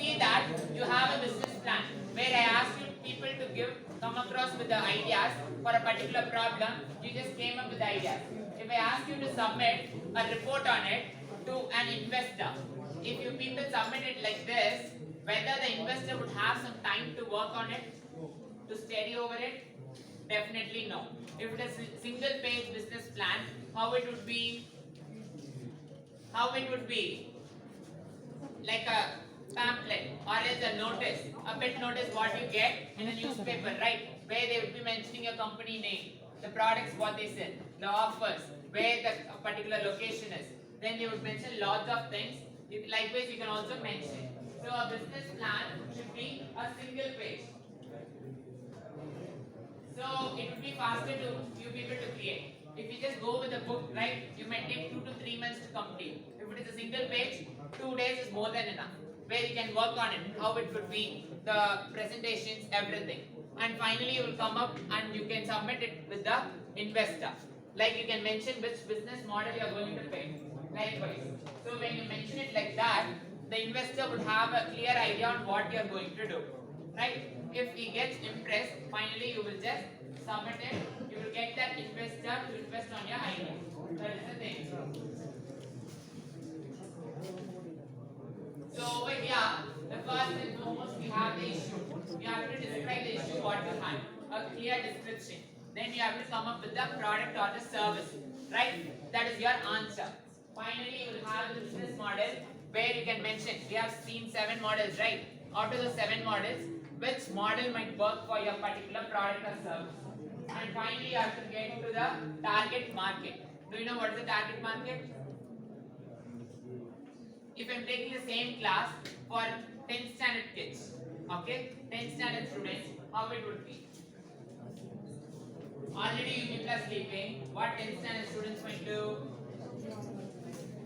see that you have a business plan where I asked you people to come across with the ideas for a particular problem. You just came up with the ideas. If I ask you to submit a report on it to an investor, if you people submit it like this, whether the investor would have some time to work on it, to study over it, definitely no. If it is a single page business plan, how it would be? How it would be? Like a pamphlet or as a notice, a pet notice what you get in a newspaper, right? Where they would be mentioning your company name, the products what they sell, the offers, where the particular location is. Then they would mention lots of things. Likewise, you can also mention. So a business plan should be a single page. So it would be faster to you people to create. If you just go with a book, right, you may take 2 to 3 months to complete. If it is a single page, 2 days is more than enough. Where you can work on it, how it could be, the presentations, everything. And finally, you will come up and you can submit it with the investor. Like you can mention which business model you are going to pay. Likewise. So when you mention it like that, the investor would have a clear idea on what you are going to do. Right? If he gets impressed, finally you will just submit it. You will get that investor to invest on your idea. That is the thing. So over here, the first and foremost we have the issue. You have to describe the issue what you have. A clear description. Then you have to come up with the product or the service. Right? That is your answer. Finally, you will have the business model where you can mention. We have seen 7 models, right? Out of the 7 models, which model might work for your particular product or service. And finally, you have to get to the target market. Do you know what is the target market? If I'm taking the same class for 10th standard kids, okay, 10th standard students, how it would be? Already you people are sleeping. What 10th standard students might do?